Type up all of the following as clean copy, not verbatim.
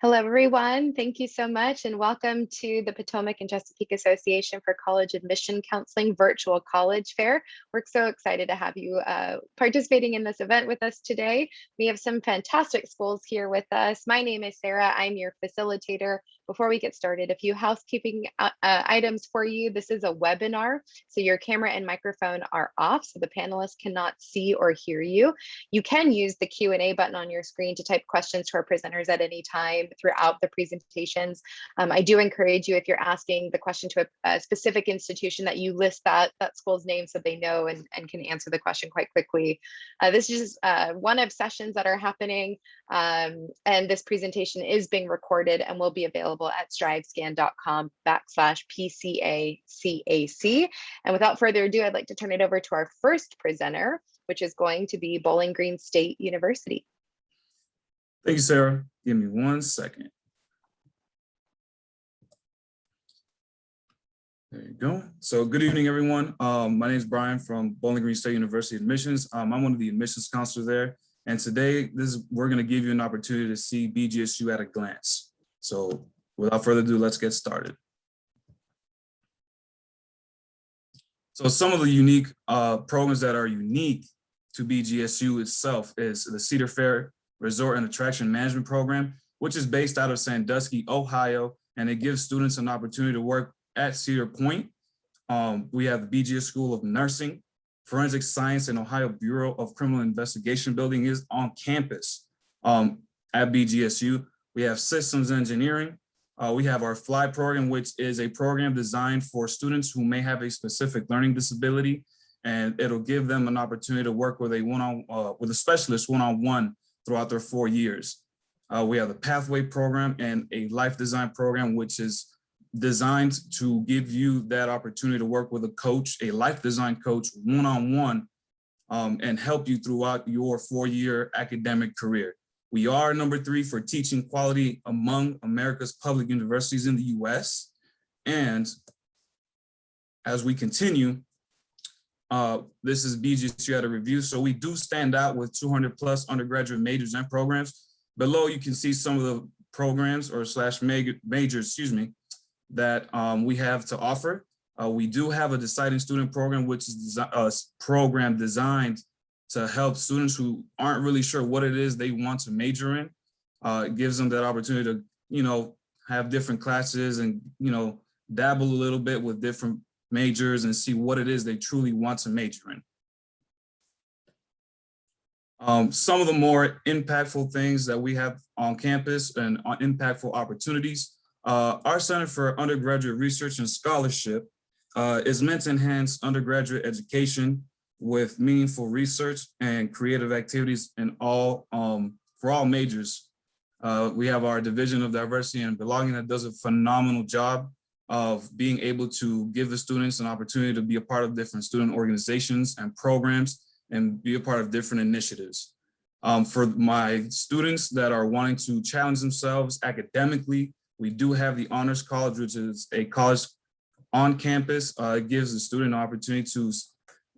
Hello, everyone. Thank you so much, and welcome to the Potomac and Chesapeake Association for College Admission Counseling Virtual College Fair. We're so excited to have you participating in this event with us today. We have some fantastic schools here with us. My name is Sarah. I'm your facilitator. Before we get started, a few housekeeping items for you. This is a webinar, so your camera and microphone are off, so the panelists cannot see or hear you. You can use the Q&A button on your screen to type questions to our presenters at any time throughout the presentations. I do encourage you, if you're asking the question to a specific institution, that you list that school's name so they know and can answer the question quite quickly. This is one of sessions that are happening, and this presentation is being recorded and will be available at strivescan.com/PCACAC. And without further ado, I'd like to turn it over to our first presenter, which is going to be Bowling Green State University. Thank you, Sarah. Give me 1 second. There you go. So good evening, everyone. My name is Brian from Bowling Green State University Admissions. I'm one of the admissions counselors there. And today, we're going to give you an opportunity to see BGSU at a glance. So without further ado, let's get started. So some of the unique programs that are unique to BGSU itself is the Cedar Fair Resort and Attraction Management Program, which is based out of Sandusky, Ohio, and it gives students an opportunity to work at Cedar Point. We have the BGS School of Nursing, Forensic Science, and Ohio Bureau of Criminal Investigation building is on campus at BGSU. We have Systems Engineering. We have our FLY program, which is a program designed for students who may have a specific learning disability, and it'll give them an opportunity to work with a specialist one-on-one throughout their 4 years. We have the Pathway program and a Life Design program, which is designed to give you that opportunity to work with a coach, a life design coach, one-on-one, and help you throughout your 4-year academic career. We are number 3 for teaching quality among America's public universities in the US. And as we continue, this is BGSU at a review. So we do stand out with 200 plus undergraduate majors and programs. Below, you can see some of the programs or majors, that we have to offer. We do have a deciding student program, which is a program designed to help students who aren't really sure what it is they want to major in. It gives them that opportunity to, have different classes and, dabble a little bit with different majors and see what it is they truly want to major in. Some of the more impactful things that we have on campus and impactful opportunities, our Center for Undergraduate Research and Scholarship is meant to enhance undergraduate education with meaningful research and creative activities in for all majors. We have our Division of Diversity and Belonging that does a phenomenal job of being able to give the students an opportunity to be a part of different student organizations and programs and be a part of different initiatives. For my students that are wanting to challenge themselves academically, we do have the Honors College, which is a college on campus. It gives the student an opportunity to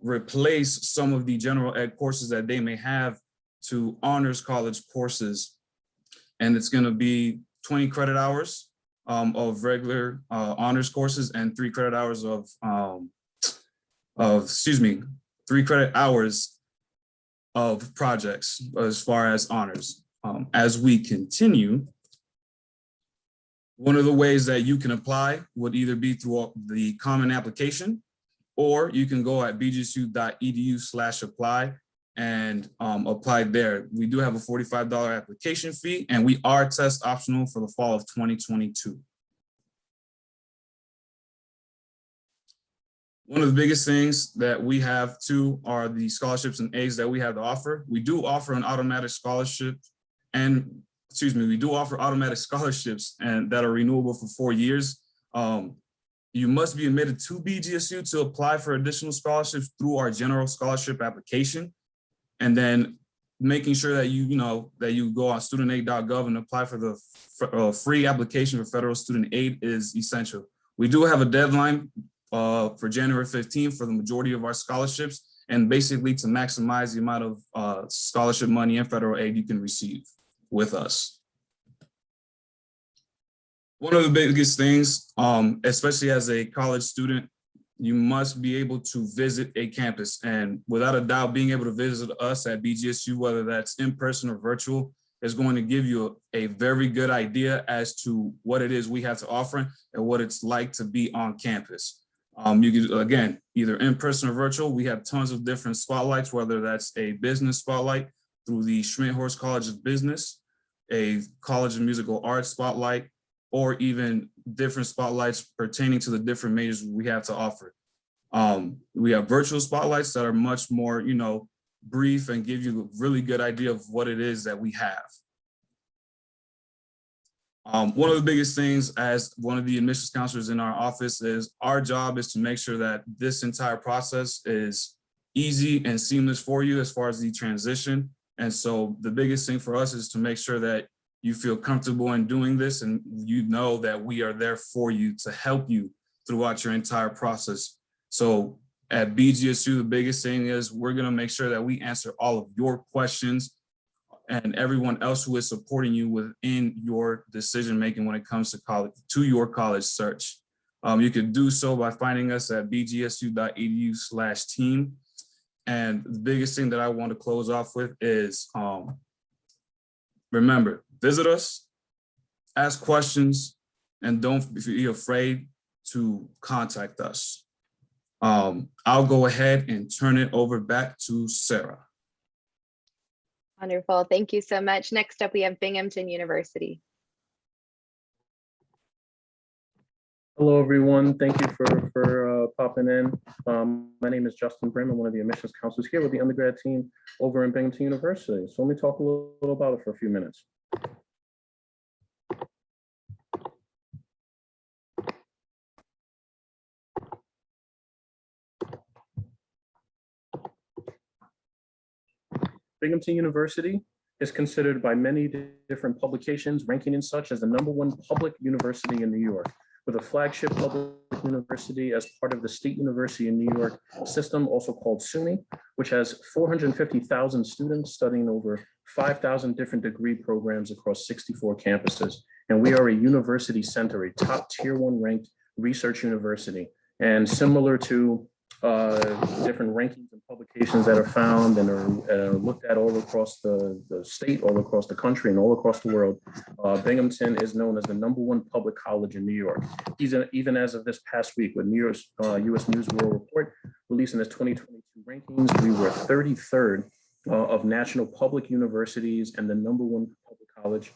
replace some of the general ed courses that they may have to Honors College courses. And it's going to be 20 credit hours of regular honors courses and 3 credit hours of 3 credit hours of projects as far as honors. As we continue, one of the ways that you can apply would either be through the common application, or you can go at bgsu.edu/apply and apply there. We do have a $45 application fee, and we are test optional for the fall of 2022. One of the biggest things that we have too are the scholarships and aids that we have to offer. We do offer an automatic scholarship we do offer automatic scholarships and that are renewable for 4 years. You must be admitted to BGSU to apply for additional scholarships through our general scholarship application. And then making sure that you go on studentaid.gov and apply for the free application for federal student aid is essential. We do have a deadline for January 15th for the majority of our scholarships, and basically to maximize the amount of scholarship money and federal aid you can receive with us. One of the biggest things, especially as a college student, you must be able to visit a campus. And without a doubt, being able to visit us at BGSU, whether that's in person or virtual, is going to give you a very good idea as to what it is we have to offer and what it's like to be on campus. You can, again, either in person or virtual, we have tons of different spotlights, whether that's a business spotlight through the Schmidt-Horst College of Business, a College of Musical Arts spotlight, or even different spotlights pertaining to the different majors we have to offer. We have virtual spotlights that are much more, brief and give you a really good idea of what it is that we have. One of the biggest things as one of the admissions counselors in our office is our job is to make sure that this entire process is easy and seamless for you as far as the transition. And so the biggest thing for us is to make sure that you feel comfortable in doing this and you know that we are there for you to help you throughout your entire process. So at BGSU, the biggest thing is we're gonna make sure that we answer all of your questions and everyone else who is supporting you within your decision-making when it comes to college, to your college search. You can do so by finding us at bgsu.edu/team. And the biggest thing that I want to close off with is, remember, visit us, ask questions, and don't be afraid to contact us. I'll go ahead and turn it over back to Sarah. Wonderful. Thank you so much. Next up, we have Binghamton University. Hello, everyone. Thank you for popping in. My name is Justin Brim. I'm one of the admissions counselors here with the undergrad team over in Binghamton University. So let me talk a little about it for a few minutes. Binghamton University is considered by many different publications, ranking and such, as the #1 public university in New York, with a flagship public university as part of the State University in New York system, also called SUNY, which has 450,000 students studying over 5,000 different degree programs across 64 campuses. And we are a university center, a top tier 1 ranked research university. And similar to different rankings and publications that are found and are looked at all across the state, all across the country, and all across the world, Binghamton is known as the #1 public college in New York. Even as of this past week, with U.S. News World Report releasing its 2022 rankings, we were 33rd of national public universities and the #1 public college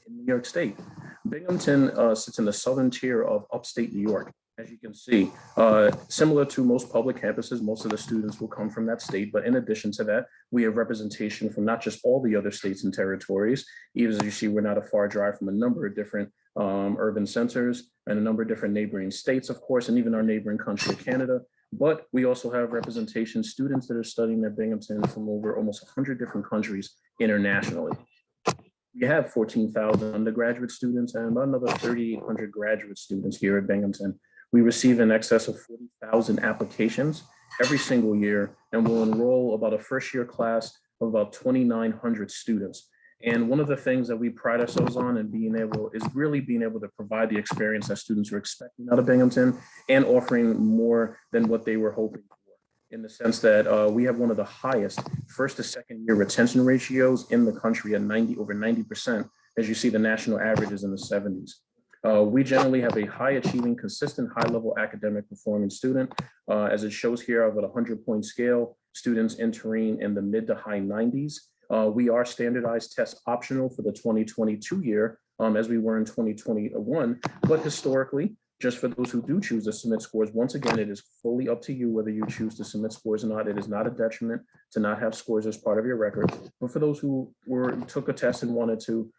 in New York State. Binghamton sits in the southern tier of upstate New York. As you can see, similar to most public campuses, most of the students will come from that state. But in addition to that, we have representation from not just all the other states and territories. Even as you see, we're not a far drive from a number of different urban centers and a number of different neighboring states, of course, and even our neighboring country of Canada. But we also have representation students that are studying at Binghamton from over almost 100 different countries internationally. We have 14,000 undergraduate students and about another 3,800 graduate students here at Binghamton. We receive in excess of 40,000 applications every single year, and will enroll about a first-year class of about 2,900 students. And one of the things that we pride ourselves on and being able to provide the experience that students are expecting out of Binghamton and offering more than what they were hoping for, in the sense that we have one of the highest first to second year retention ratios in the country at over 90%, as you see the national averages in the 70s. We generally have a high achieving, consistent, high level academic performing student. As it shows here, of a 100-point scale, students entering in the mid to high 90s. We are standardized test optional for the 2022 year, as we were in 2021, but historically, just for those who do choose to submit scores, once again, it is fully up to you whether you choose to submit scores or not. It is not a detriment to not have scores as part of your record. But for those who took a test and wanted to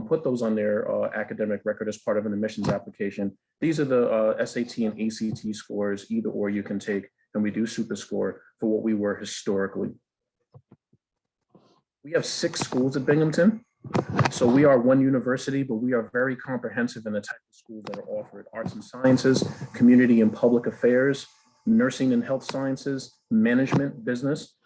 put those on their academic record as part of an admissions application, these are the SAT and ACT scores, either or you can take, and we do super score for what we were historically. We have 6 schools at Binghamton. So we are one university, but we are very comprehensive in the type of schools that are offered: arts and sciences, community and public affairs, nursing and health sciences, management, business,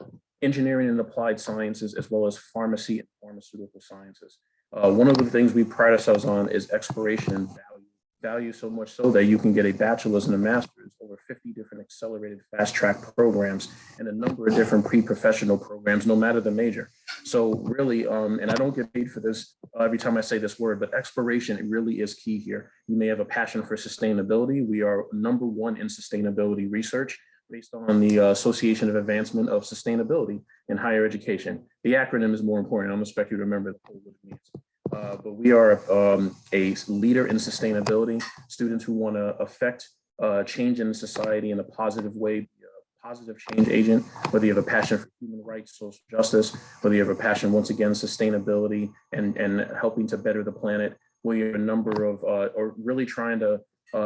engineering and applied sciences, as well as pharmacy and pharmaceutical sciences. One of the things we pride ourselves on is exploration and value value so much so that you can get a bachelor's and a master's, over 50 different accelerated fast track programs, and a number of different pre-professional programs, no matter the major. So really, and I don't get paid for this every time I say this word, but exploration, it really is key here. You may have a passion for sustainability. We are #1 in sustainability research based on the Association of Advancement of Sustainability in Higher Education. The acronym is more important. I'm gonna expect you to remember what it means. But we are a leader in sustainability. Students who want to affect change in society in a positive way, be a positive change agent, whether you have a passion for human rights, social justice, whether you have a passion, once again, sustainability and helping to better the planet. We have a number of, or really trying to,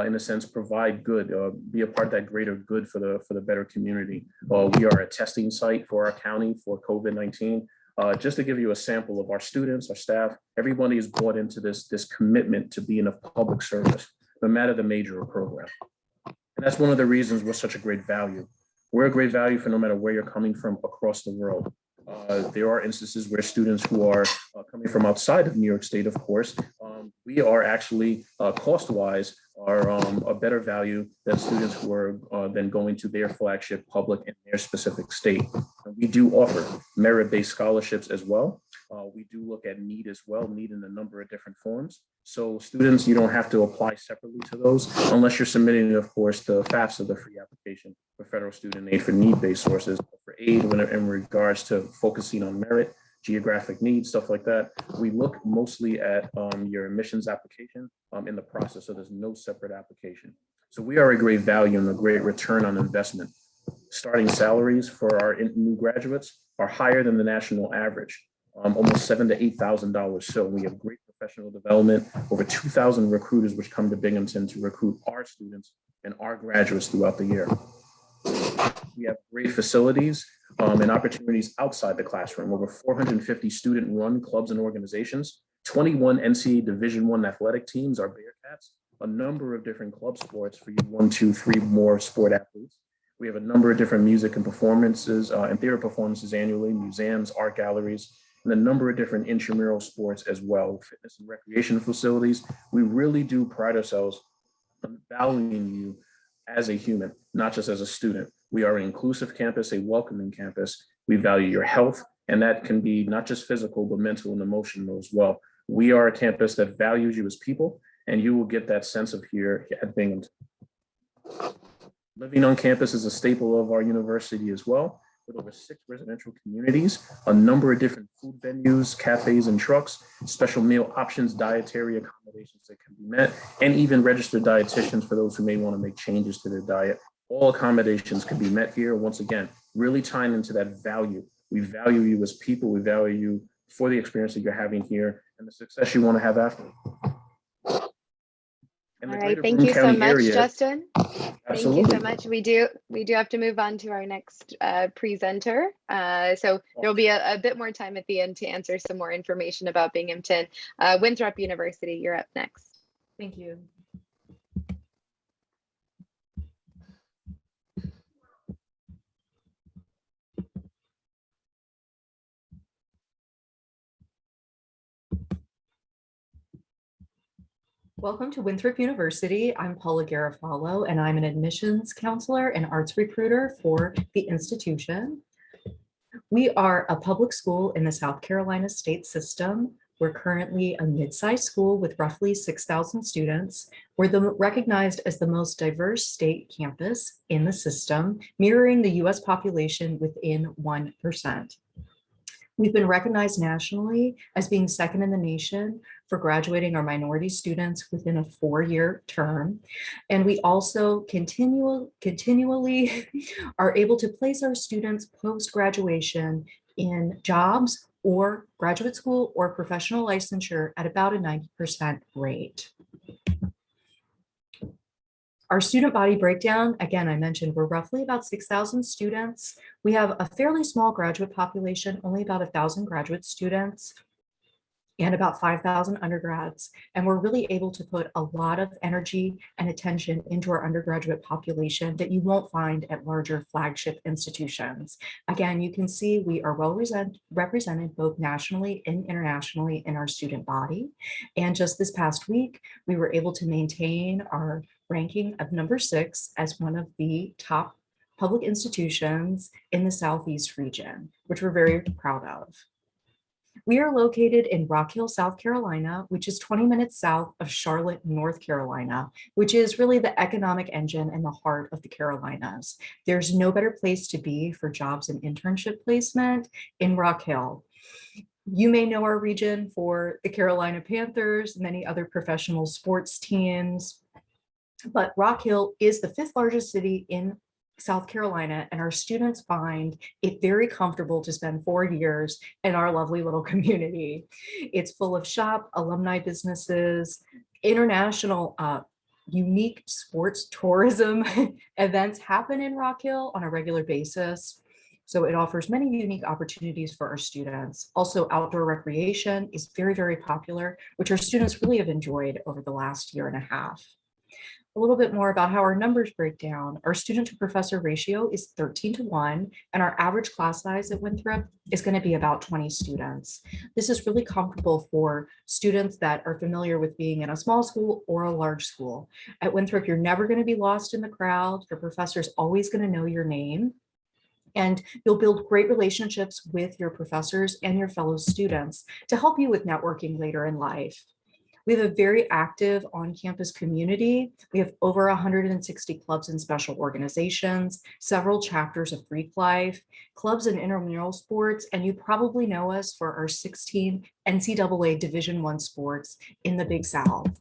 in a sense, provide good, be a part of that greater good for the better community. We are a testing site for our county for COVID-19. Just to give you a sample of our students, our staff, everybody is brought into this commitment to being of public service, no matter the major or program. And that's one of the reasons we're such a great value. We're a great value for no matter where you're coming from across the world. There are instances where students who are coming from outside of New York State, of course, we are actually cost-wise are a better value than students who are then going to their flagship public in their specific state. And we do offer merit-based scholarships as well. We do look at need as well, need in a number of different forms. So students, you don't have to apply separately to those unless you're submitting, of course, the FAFSA, the free application for federal student aid for need-based sources, for aid in regards to focusing on merit, geographic needs, stuff like that. We look mostly at your admissions application in the process, so there's no separate application. So we are a great value and a great return on investment. Starting salaries for our new graduates are higher than the national average, almost $7,000 to $8,000. So we have great professional development, over 2,000 recruiters which come to Binghamton to recruit our students and our graduates throughout the year. We have great facilities and opportunities outside the classroom, over 450 student-run clubs and organizations, 21 NCAA Division I athletic teams, our Bearcats, a number of different club sports for you 1, 2, 3 more sport athletes. We have a number of different music and performances and theater performances annually, museums, art galleries, and a number of different intramural sports as well, fitness and recreation facilities. We really do pride ourselves on valuing you as a human, not just as a student. We are an inclusive campus, a welcoming campus. We value your health, and that can be not just physical, but mental and emotional as well. We are a campus that values you as people, and you will get that sense of here at Binghamton. Living on campus is a staple of our university as well, with over 6 residential communities, a number of different food venues, cafes and trucks, special meal options, dietary accommodations that can be met, and even registered dietitians for those who may want to make changes to their diet. All accommodations can be met here. Once again, really tying into that value. We value you as people. We value you for the experience that you're having here and the success you want to have after. All right, thank you so much, Justin. Absolutely. Thank you so much. We do have to move on to our next presenter. So there will be a bit more time at the end to answer some more information about Binghamton. Winthrop University, you're up next. Thank you. Welcome to Winthrop University. I'm Paula Garofalo, and I'm an admissions counselor and arts recruiter for the institution. We are a public school in the South Carolina state system. We're currently a mid-sized school with roughly 6,000 students. We're recognized as the most diverse state campus in the system, mirroring the US population within 1%. We've been recognized nationally as being second in the nation for graduating our minority students within a 4-year term. And we also continually are able to place our students post-graduation in jobs or graduate school or professional licensure at about a 90% rate. Our student body breakdown, again, I mentioned we're roughly about 6,000 students. We have a fairly small graduate population, only about 1,000 graduate students. and about 5,000 undergrads. And we're really able to put a lot of energy and attention into our undergraduate population that you won't find at larger flagship institutions. Again, you can see we are well represented both nationally and internationally in our student body. And just this past week, we were able to maintain our ranking of number 6 as one of the top public institutions in the Southeast region, which we're very proud of. We are located in Rock Hill, South Carolina, which is 20 minutes south of Charlotte, North Carolina, which is really the economic engine and the heart of the Carolinas. There's no better place to be for jobs and internship placement in Rock Hill. You may know our region for the Carolina Panthers, many other professional sports teams, but Rock Hill is the 5th largest city in South Carolina, and our students find it very comfortable to spend 4 years in our lovely little community. It's full of shop, alumni businesses, international unique sports tourism events happen in Rock Hill on a regular basis. So it offers many unique opportunities for our students. Also, outdoor recreation is very, very popular, which our students really have enjoyed over the last year and a half. A little bit more about how our numbers break down. Our student to professor ratio is 13:1, and our average class size at Winthrop is going to be about 20 students. This is really comfortable for students that are familiar with being in a small school or a large school. At Winthrop, you're never going to be lost in the crowd. Your professor's always going to know your name. And you'll build great relationships with your professors and your fellow students to help you with networking later in life. We have a very active on-campus community. We have over 160 clubs and special organizations, several chapters of Greek life, clubs and intramural sports, and you probably know us for our 16 NCAA Division I sports in the Big South.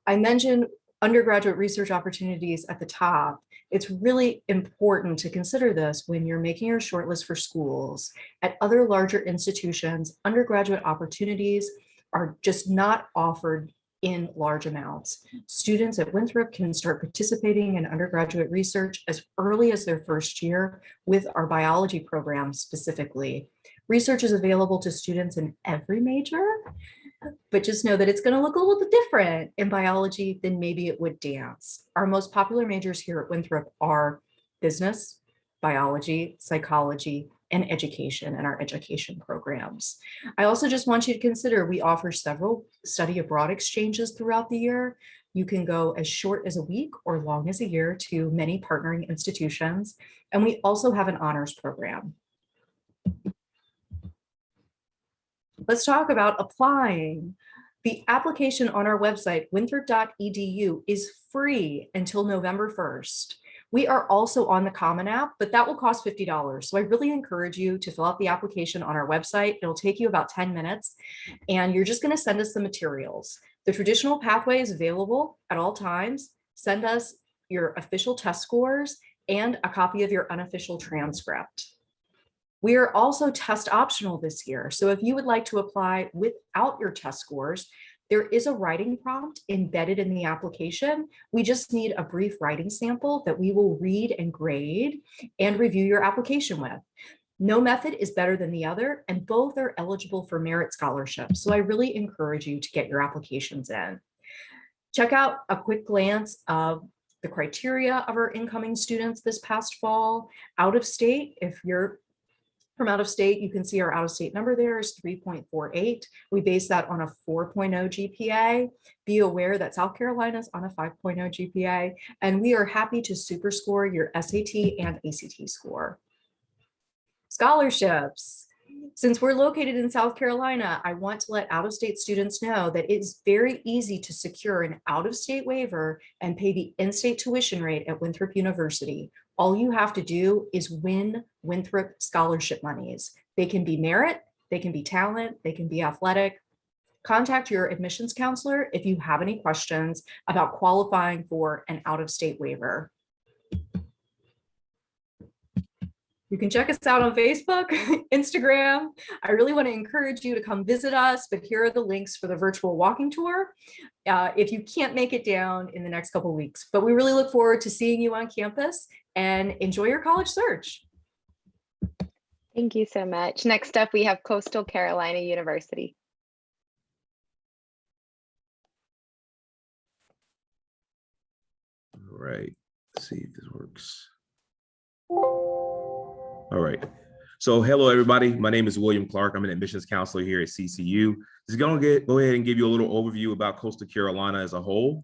I mentioned undergraduate research opportunities at the top. It's really important to consider this when you're making your shortlist for schools. At other larger institutions, undergraduate opportunities are just not offered in large amounts. Students at Winthrop can start participating in undergraduate research as early as their first year with our biology program specifically. Research is available to students in every major, but just know that it's going to look a little bit different in biology than maybe it would dance. Our most popular majors here at Winthrop are business, biology, psychology, and education and our education programs. I also just want you to consider we offer several study abroad exchanges throughout the year. You can go as short as a week or long as a year to many partnering institutions. And we also have an honors program. Let's talk about applying. The application on our website, winthrop.edu, is free until November 1st. We are also on the Common App, but that will cost $50. So I really encourage you to fill out the application on our website. It'll take you about 10 minutes, and you're just going to send us the materials. The traditional pathway is available at all times. Send us your official test scores and a copy of your unofficial transcript. We are also test optional this year. So if you would like to apply without your test scores, there is a writing prompt embedded in the application. We just need a brief writing sample that we will read and grade and review your application with. No method is better than the other, and both are eligible for merit scholarships. So I really encourage you to get your applications in. Check out a quick glance of the criteria of our incoming students this past fall. Out of state, if you're from out of state, you can see our out of state number there is 3.48. We base that on a 4.0 GPA. Be aware that South Carolina is on a 5.0 GPA, and we are happy to super score your SAT and ACT score. Scholarships. Since we're located in South Carolina, I want to let out-of-state students know that it's very easy to secure an out-of-state waiver and pay the in-state tuition rate at Winthrop University. All you have to do is win Winthrop scholarship monies. They can be merit, they can be talent, they can be athletic. Contact your admissions counselor if you have any questions about qualifying for an out-of-state waiver. You can check us out on Facebook, Instagram. I really want to encourage you to come visit us, but here are the links for the virtual walking tour if you can't make it down in the next couple of weeks. But we really look forward to seeing you on campus, and enjoy your college search. Thank you so much. Next up, we have Coastal Carolina University. All right, let's see if this works. All right. So hello, everybody. My name is William Clark. I'm an admissions counselor here at CCU. Just go ahead and give you a little overview about Coastal Carolina as a whole.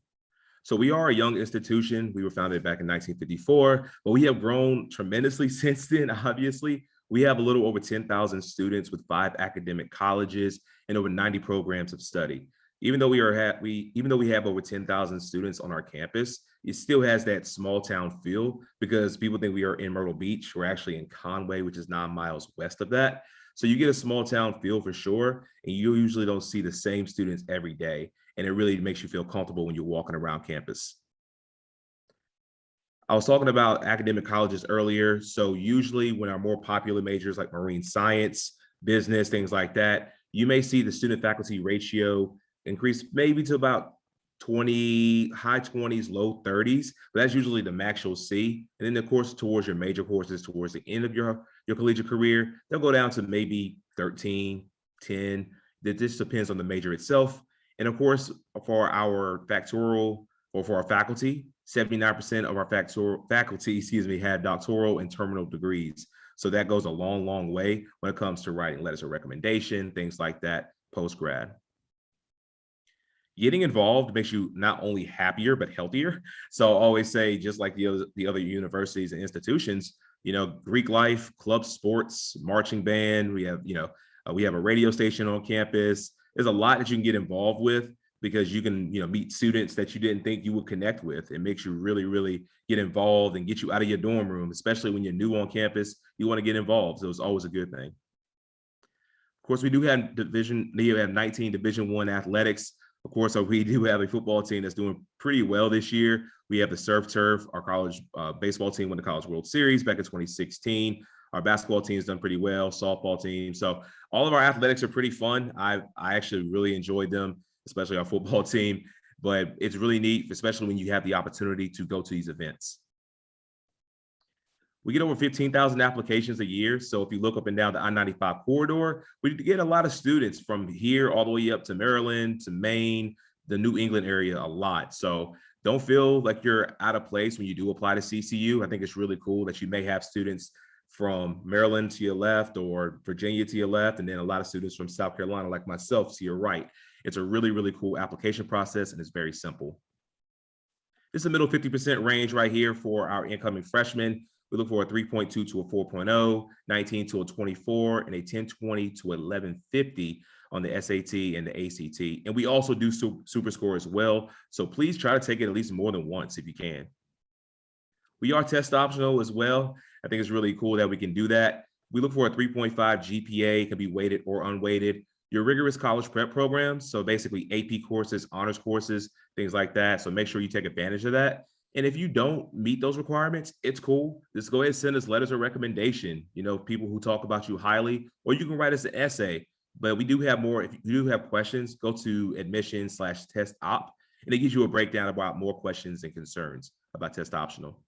So we are a young institution. We were founded back in 1954, but we have grown tremendously since then, obviously. We have a little over 10,000 students with 5 academic colleges and over 90 programs of study. Even though we have over 10,000 students on our campus, it still has that small town feel because people think we are in Myrtle Beach. We're actually in Conway, which is 9 miles west of that. So you get a small town feel for sure, and you usually don't see the same students every day. And it really makes you feel comfortable when you're walking around campus. I was talking about academic colleges earlier. So usually when our more popular majors like marine science, business, things like that, you may see the student faculty ratio increase maybe to about 20, high 20s, low 30s, but that's usually the max you'll see. And then of course, towards your major courses, towards the end of your collegiate career, they'll go down to maybe 13, 10. That just depends on the major itself. And of course, for our factorial or for our faculty, 79% of our faculty, have doctoral and terminal degrees. So that goes a long, long way when it comes to writing letters of recommendation, things like that, post-grad. Getting involved makes you not only happier, but healthier. So I always say, just like the other universities and institutions, Greek life, club sports, marching band, we have a radio station on campus. There's a lot that you can get involved with because you can, meet students that you didn't think you would connect with. It makes you really, really get involved and get you out of your dorm room, especially when you're new on campus. You want to get involved. So it's always a good thing. Of course, we do have 19 Division I athletics. Of course, we do have a football team that's doing pretty well this year. We have the Surf Turf. Our college baseball team won the College World Series back in 2016. Our basketball team's done pretty well, softball team. So all of our athletics are pretty fun. I actually really enjoyed them, especially our football team. But it's really neat, especially when you have the opportunity to go to these events. We get over 15,000 applications a year. So if you look up and down the I-95 corridor, we get a lot of students from here all the way up to Maryland, to Maine, the New England area a lot. So don't feel like you're out of place when you do apply to CCU. I think it's really cool that you may have students from Maryland to your left or Virginia to your left, and then a lot of students from South Carolina like myself to your right. It's a really, really cool application process, and it's very simple. This is the middle 50% range right here for our incoming freshmen. We look for a 3.2 to a 4.0, 19 to a 24, and a 1020 to 1150 on the SAT and the ACT. And we also do super score as well. So please try to take it at least more than once if you can. We are test optional as well. I think it's really cool that we can do that. We look for a 3.5 GPA, it can be weighted or unweighted. Your rigorous college prep programs, so basically AP courses, honors courses, things like that. So make sure you take advantage of that. And if you don't meet those requirements, it's cool. Just go ahead and send us letters of recommendation, people who talk about you highly, or you can write us an essay. But we do have more. If you do have questions, go to admission/test op, and it gives you a breakdown about more questions and concerns about test optional.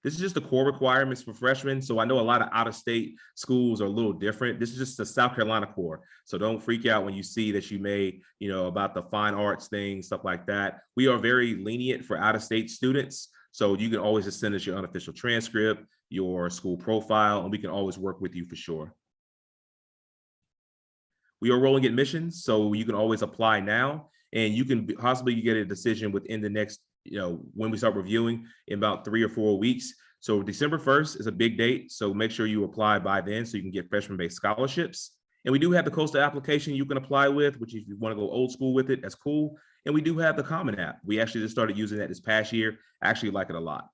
This is just the core requirements for freshmen. So I know a lot of out-of-state schools are a little different. This is just the South Carolina core. So don't freak out when you see that you may, about the fine arts thing, stuff like that. We are very lenient for out-of-state students. So you can always just send us your unofficial transcript, your school profile, and we can always work with you for sure. We are rolling admissions, so you can always apply now, and you can possibly get a decision within the next, when we start reviewing in about 3 or 4 weeks. So December 1st is a big date. So make sure you apply by then so you can get freshman-based scholarships. And we do have the Coastal application you can apply with, which if you want to go old school with it, that's cool. And we do have the Common App. We actually just started using that this past year. I actually like it a lot.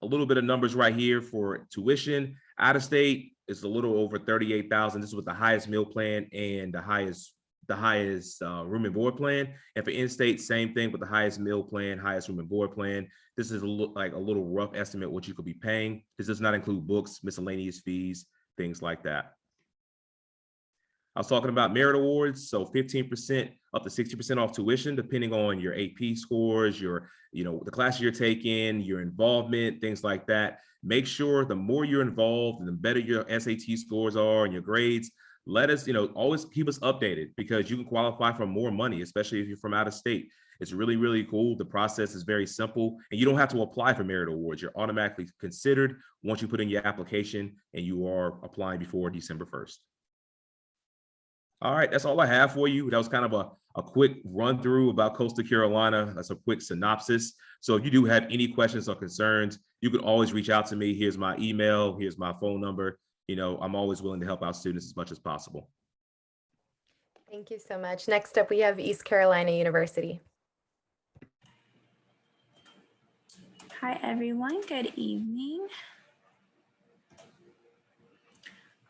A little bit of numbers right here for tuition. Out of state, it's a little over 38,000. This is with the highest meal plan and the highest room and board plan. And for in-state, same thing with the highest meal plan, highest room and board plan. This is like a little rough estimate what you could be paying. This does not include books, miscellaneous fees, things like that. I was talking about merit awards, so 15% up to 60% off tuition, depending on your AP scores, your, the classes you're taking, your involvement, things like that. Make sure the more you're involved and the better your SAT scores are and your grades, let us, always keep us updated, because you can qualify for more money, especially if you're from out of state. It's really, really cool. The process is very simple, and you don't have to apply for merit awards. You're automatically considered once you put in your application and you are applying before December 1st. All right, that's all I have for you. That was kind of a quick run through about Coastal Carolina. That's a quick synopsis. So if you do have any questions or concerns, you can always reach out to me. Here's my email, here's my phone number. I'm always willing to help out students as much as possible. Thank you so much. Next up, we have East Carolina University. Hi, everyone. Good evening.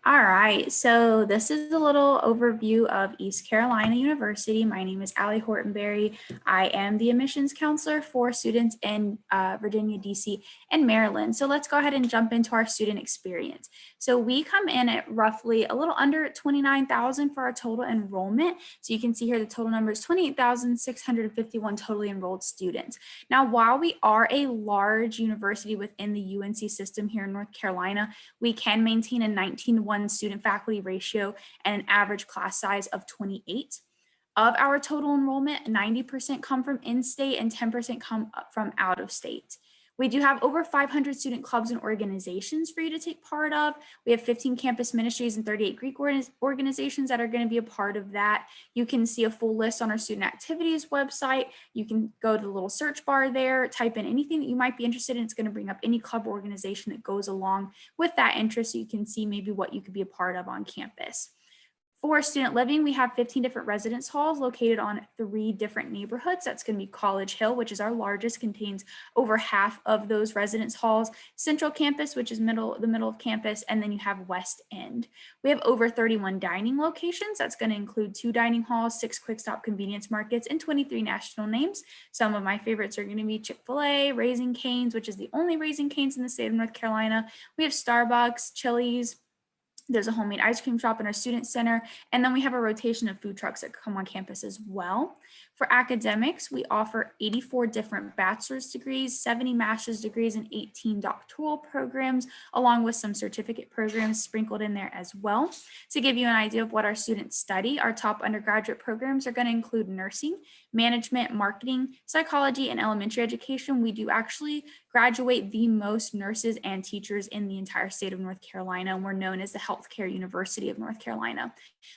All right, so this is a little overview of East Carolina University. My name is Allie Hortonberry. I am the admissions counselor for students in Virginia, DC, and Maryland. So let's go ahead and jump into our student experience. So we come in at roughly a little under 29,000 for our total enrollment. So you can see here the total number is 28,651 totally enrolled students. Now, while we are a large university within the UNC system here in North Carolina, we can maintain a 19:1 student faculty ratio and an average class size of 28. Of our total enrollment, 90% come from in-state and 10% come from out of state. We do have over 500 student clubs and organizations for you to take part of. We have 15 campus ministries and 38 Greek organizations that are going to be a part of that. You can see a full list on our student activities website. You can go to the little search bar there, type in anything that you might be interested in. It's going to bring up any club or organization that goes along with that interest, so you can see maybe what you could be a part of on campus. For student living, we have 15 different residence halls located on 3 different neighborhoods. That's going to be College Hill, which is our largest, contains over half of those residence halls. Central Campus, which is the middle of campus, and then you have West End. We have over 31 dining locations. That's going to include 2 dining halls, 6 quick stop convenience markets, and 23 national names. Some of my favorites are going to be Chick-fil-A, Raising Cane's, which is the only Raising Cane's in the state of North Carolina. We have Starbucks, Chili's. There's a homemade ice cream shop in our student center, and then we have a rotation of food trucks that come on campus as well. For academics, we offer 84 different bachelor's degrees, 70 master's degrees, and 18 doctoral programs, along with some certificate programs sprinkled in there as well. To give you an idea of what our students study, our top undergraduate programs are going to include nursing, management, marketing, psychology, and elementary education. We do actually graduate the most nurses and teachers in the entire state of North Carolina, and we're known as the Healthcare University of North Carolina.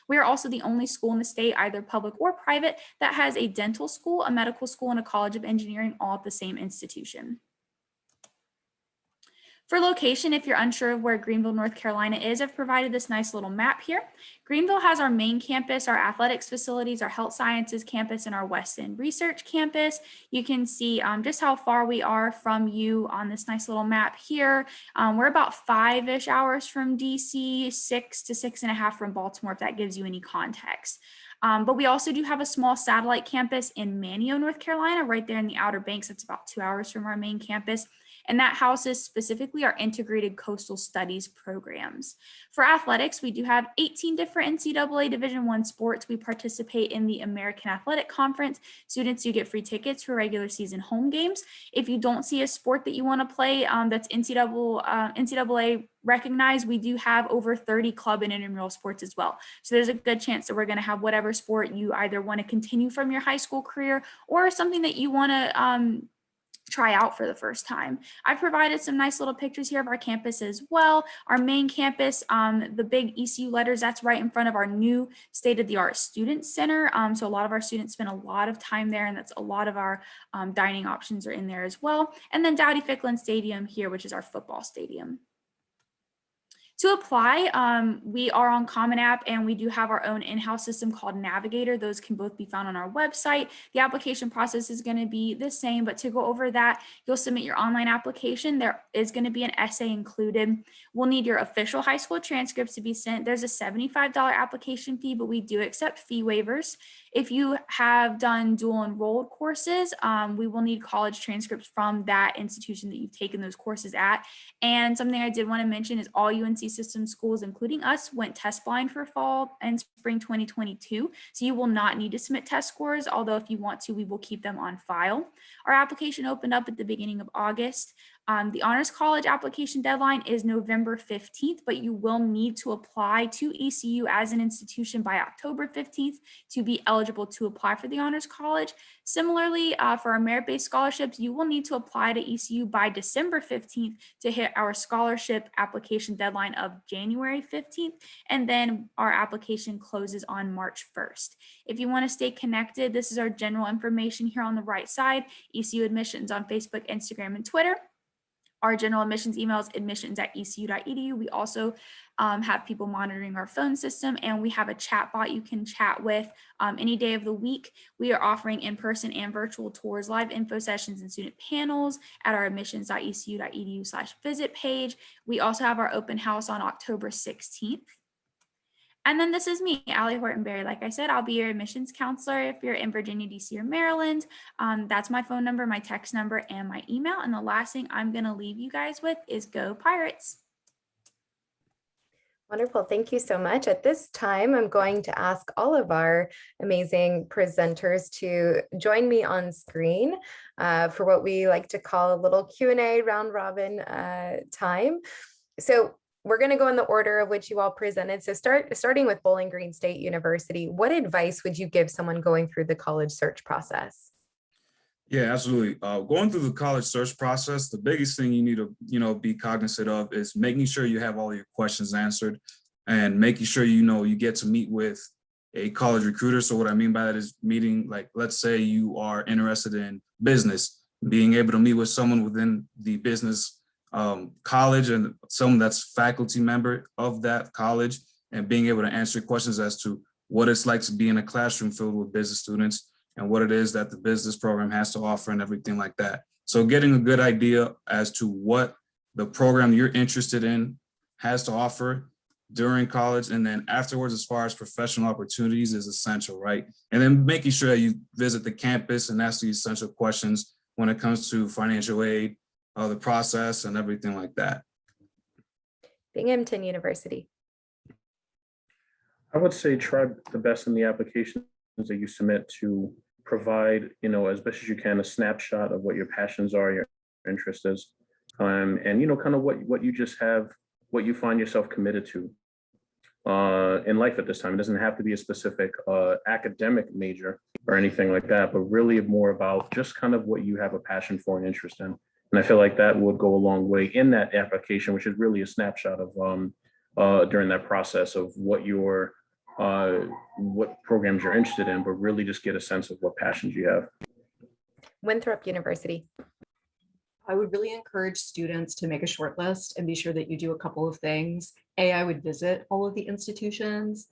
We are also the only school in the state, either public or private, that has a dental school, a medical school, and a college of engineering all at the same institution. For location, if you're unsure of where Greenville, North Carolina is, I've provided this nice little map here. Greenville has our main campus, our athletics facilities, our health sciences campus, and our West End research campus. You can see just how far we are from you on this nice little map here. We're about 5-ish hours from DC, 6 to 6.5 from Baltimore, if that gives you any context. But we also do have a small satellite campus in Manteo, North Carolina, right there in the Outer Banks. That's about 2 hours from our main campus. And that houses specifically our integrated coastal studies programs. For athletics, we do have 18 different NCAA Division I sports. We participate in the American Athletic Conference. Students do get free tickets for regular season home games. If you don't see a sport that you want to play that's NCAA recognized, we do have over 30 club and intramural sports as well. So there's a good chance that we're going to have whatever sport you either want to continue from your high school career or something that you want to try out for the first time. I've provided some nice little pictures here of our campus as well. Our main campus, the big ECU letters, that's right in front of our new state-of-the-art student center. So a lot of our students spend a lot of time there, and that's a lot of our dining options are in there as well. And then Dowdy-Ficklin Stadium here, which is our football stadium. To apply, we are on Common App, and we do have our own in-house system called Navigator. Those can both be found on our website. The application process is going to be the same, but to go over that, you'll submit your online application. There is going to be an essay included. We'll need your official high school transcripts to be sent. There's a $75 application fee, but we do accept fee waivers. If you have done dual enrolled courses, we will need college transcripts from that institution that you've taken those courses at. And something I did want to mention is all UNC university system schools, including us, went test blind for fall and spring 2022. So you will not need to submit test scores, although if you want to, we will keep them on file. Our application opened up at the beginning of August. The Honors College application deadline is November 15th, but you will need to apply to ECU as an institution by October 15th to be eligible to apply for the Honors College. Similarly, for our merit-based scholarships, you will need to apply to ECU by December 15th to hit our scholarship application deadline of January 15th, and then our application closes on March 1st. If you want to stay connected, this is our general information here on the right side: ECU admissions on Facebook, Instagram, and Twitter. Our general admissions email is admissions@ecu.edu. We also have people monitoring our phone system, and we have a chat bot you can chat with any day of the week. We are offering in-person and virtual tours, live info sessions, and student panels at our admissions.ecu.edu/visit page. We also have our open house on October 16th. And then this is me, Allie Hortonberry. Like I said, I'll be your admissions counselor if you're in Virginia, DC, or Maryland. That's my phone number, my text number, and my email. And the last thing I'm going to leave you guys with is go Pirates. Wonderful. Thank you so much. At this time, I'm going to ask all of our amazing presenters to join me on screen for what we like to call a little Q&A round robin time. So we're going to go in the order of which you all presented. So starting with Bowling Green State University, what advice would you give someone going through the college search process? Yeah, absolutely. Going through the college search process, the biggest thing you need to, be cognizant of is making sure you have all your questions answered and making sure, you get to meet with a college recruiter. So what I mean by that is meeting, like, let's say you are interested in business, being able to meet with someone within the business college and someone that's faculty member of that college, and being able to answer questions as to what it's like to be in a classroom filled with business students and what it is that the business program has to offer and everything like that. So getting a good idea as to what the program you're interested in has to offer during college, and then afterwards, as far as professional opportunities, is essential, right? And then making sure that you visit the campus and ask the essential questions when it comes to financial aid, the process, and everything like that. Binghamton University. I would say try the best in the applications that you submit to provide, as best as you can, a snapshot of what your passions are, your interest is, and, kind of what you just have, what you find yourself committed to in life at this time. It doesn't have to be a specific academic major or anything like that, but really more about just kind of what you have a passion for and interest in. And I feel like that would go a long way in that application, which is really a snapshot of during that process of what programs you're interested in, but really just get a sense of what passions you have. Winthrop University. I would really encourage students to make a short list and be sure that you do a couple of things. A, I would visit all of the institutions.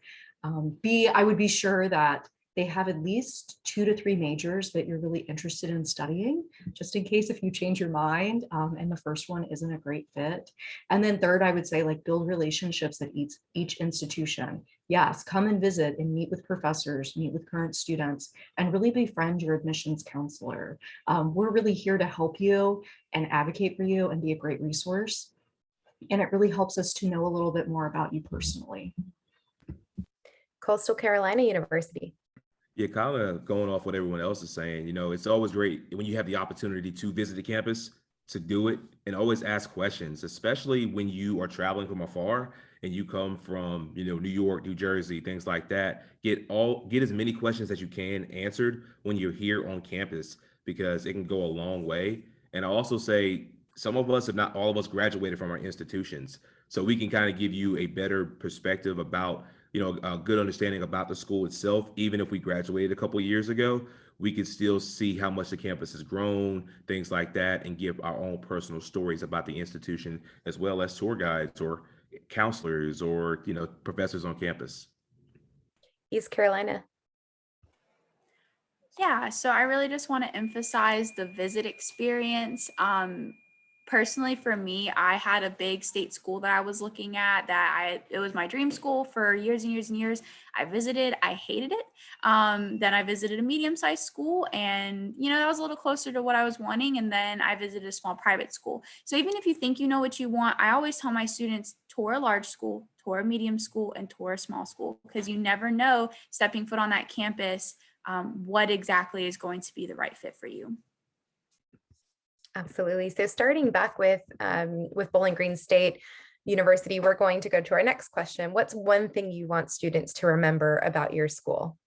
B, I would be sure that they have at least 2 to 3 majors that you're really interested in studying, just in case if you change your mind and the first one isn't a great fit. And then third, I would say, build relationships at each institution. Yes, come and visit and meet with professors, meet with current students, and really befriend your admissions counselor. We're really here to help you and advocate for you and be a great resource. And it really helps us to know a little bit more about you personally. Coastal Carolina University. Yeah, kind of going off what everyone else is saying, it's always great when you have the opportunity to visit the campus, to do it, and always ask questions, especially when you are traveling from afar and you come from, New York, New Jersey, things like that. Get as many questions as you can answered when you're here on campus, because it can go a long way. And I also say some of us, if not all of us, graduated from our institutions. So we can kind of give you a better perspective about a good understanding about the school itself. Even if we graduated a couple of years ago, we could still see how much the campus has grown, things like that, and give our own personal stories about the institution, as well as tour guides or counselors or, professors on campus. East Carolina. Yeah, so I really just want to emphasize the visit experience. Personally, for me, I had a big state school that I was looking at it was my dream school for years and years and years. I visited, I hated it. Then I visited a medium-sized school, and that was a little closer to what I was wanting. And then I visited a small private school. So even if you think you know what you want, I always tell my students tour a large school, tour a medium school, and tour a small school, because you never know stepping foot on that campus what exactly is going to be the right fit for you. Absolutely. So starting back with Bowling Green State University, we're going to go to our next question. What's one thing you want students to remember about your school?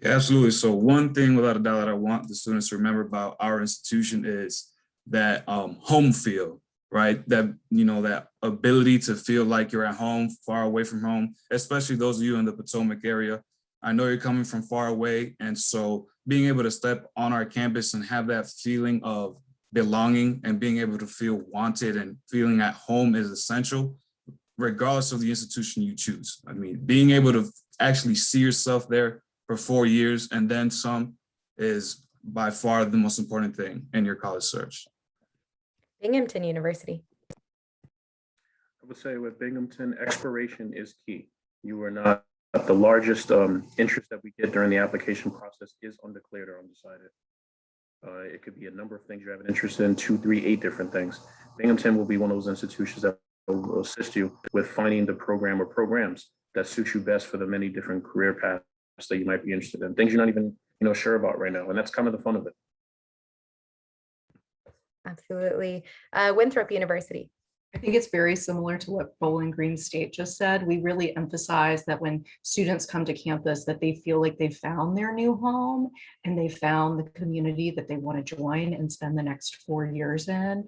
Yeah, absolutely. So one thing without a doubt that I want the students to remember about our institution is that home feel, right? That, that ability to feel like you're at home, far away from home, especially those of you in the Potomac area. I know you're coming from far away. And so being able to step on our campus and have that feeling of belonging and being able to feel wanted and feeling at home is essential, regardless of the institution you choose. I mean, being able to actually see yourself there for 4 years and then some is by far the most important thing in your college search. Binghamton University. I would say with Binghamton, exploration is key. You are not the largest interest that we get during the application process is undeclared or undecided. It could be a number of things you have an interest in, 2, 3, 8 different things. Binghamton will be one of those institutions that will assist you with finding the program or programs that suit you best for the many different career paths that you might be interested in, things you're not even sure about right now. And that's kind of the fun of it. Absolutely. Winthrop University. I think it's very similar to what Bowling Green State just said. We really emphasize that when students come to campus, that they feel like they've found their new home and they found the community that they want to join and spend the next 4 years in.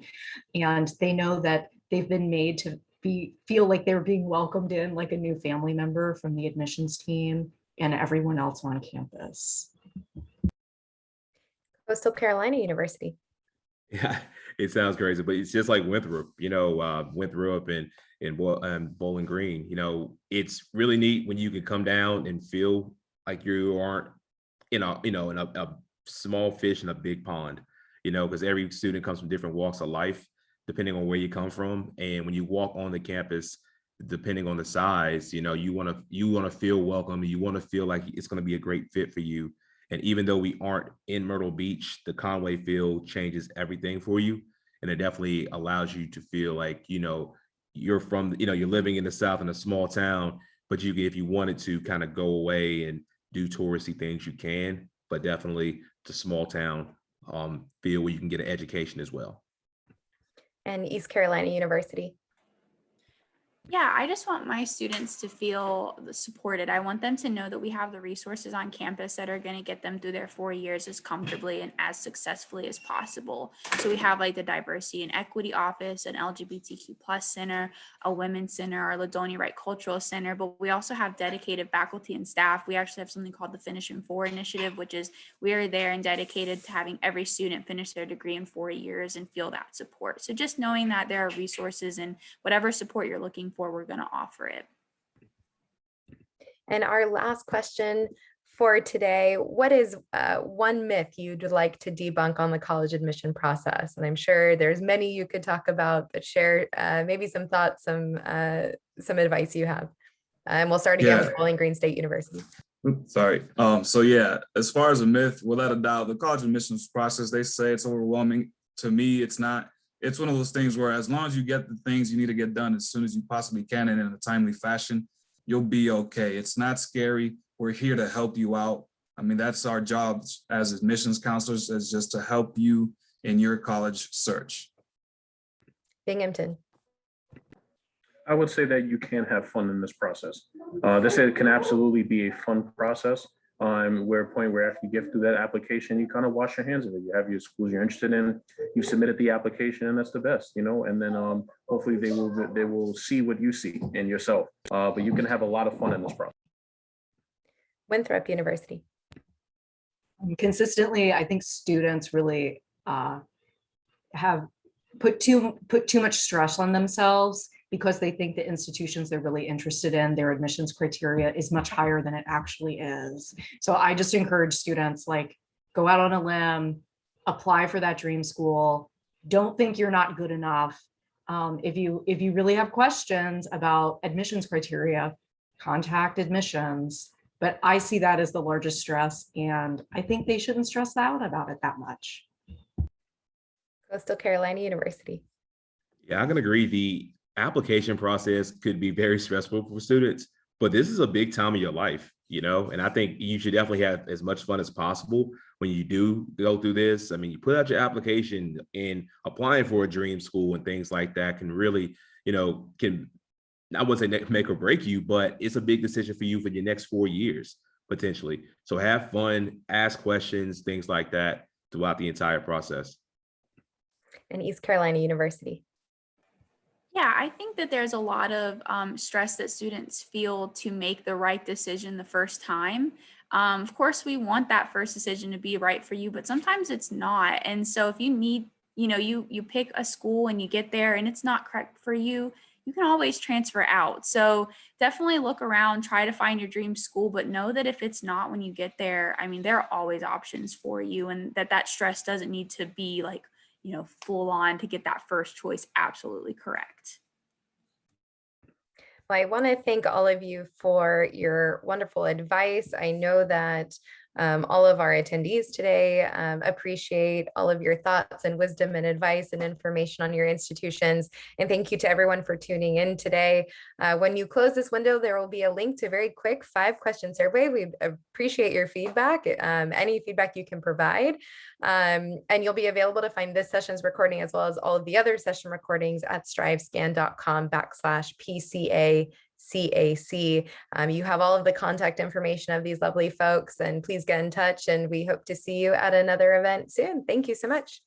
And they know that they've been made to feel like they're being welcomed in like a new family member from the admissions team and everyone else on campus. Coastal Carolina University. Yeah, it sounds crazy, but it's just like Winthrop, Winthrop and Bowling Green. It's really neat when you can come down and feel like you aren't, in a small fish in a big pond, because every student comes from different walks of life, depending on where you come from. And when you walk on the campus, depending on the size, you want to feel welcome. You want to feel like it's going to be a great fit for you. And even though we aren't in Myrtle Beach, the Conway feel changes everything for you. And it definitely allows you to feel like, you're from, you're living in the South in a small town, but if you wanted to kind of go away and do touristy things, you can, but definitely the small town feel where you can get an education as well. And East Carolina University. Yeah, I just want my students to feel supported. I want them to know that we have the resources on campus that are going to get them through their 4 years as comfortably and as successfully as possible. So we have like the Diversity and Equity Office, an LGBTQ plus center, a Women's Center, our Ladonia Wright Cultural Center, but we also have dedicated faculty and staff. We actually have something called the Finish in 4 initiative, which is we are there and dedicated to having every student finish their degree in 4 years and feel that support. So just knowing that there are resources and whatever support you're looking for, we're going to offer it. And our last question for today, what is one myth you'd like to debunk on the college admission process? And I'm sure there's many you could talk about, but share maybe some thoughts, some advice you have. And we'll start again with Bowling Green State University. Sorry. So yeah, as far as a myth, without a doubt, the college admissions process, they say it's overwhelming. To me, it's not. It's one of those things where as long as you get the things you need to get done as soon as you possibly can and in a timely fashion, you'll be okay. It's not scary. We're here to help you out. I mean, that's our job as admissions counselors, is just to help you in your college search. Binghamton. I would say that you can have fun in this process. This can absolutely be a fun process. We're at a point where after you get through that application, you kind of wash your hands of it. You have your schools you're interested in, you submitted the application, and that's the best, and then hopefully they will see what you see in yourself. But you can have a lot of fun in this process. Winthrop University. Consistently, I think students really have put too much stress on themselves because they think the institutions they're really interested in, their admissions criteria is much higher than it actually is. So I just encourage students, like, go out on a limb, apply for that dream school. Don't think you're not good enough. If you really have questions about admissions criteria, contact admissions. But I see that as the largest stress, and I think they shouldn't stress out about it that much. Coastal Carolina University. Yeah, I can agree. application process could be very stressful for students, but this is a big time of your life, you know, and I think you should definitely have as much fun as possible when you do go through this. I mean, you put out your application, and applying for a dream school and things like that can really, you know, I wouldn't say make or break you, but it's a big decision for you for your next 4 years, potentially. So have fun, ask questions, things like that throughout the entire process. And East Carolina University. Yeah, I think that there's a lot of stress that students feel to make the right decision the first time. Of course, we want that first decision to be right for you, but sometimes it's not. And so if you need, you know, you pick a school and you get there and it's not correct for you, you can always transfer out. So definitely look around, try to find your dream school, but know that if it's not when you get there, I mean, there are always options for you, and that stress doesn't need to be like, you know, full on to get that first choice absolutely correct. Well, I want to thank all of you for your wonderful advice. I know that all of our attendees today appreciate all of your thoughts and wisdom and advice and information on your institutions. And thank you to everyone for tuning in today. When you close this window, there will be a link to a very quick 5-question survey. We appreciate your feedback, any feedback you can provide. And you'll be available to find this session's recording as well as all of the other session recordings at strivescan.com/PCACAC. You have all of the contact information of these lovely folks, and please get in touch, and we hope to see you at another event soon. Thank you so much.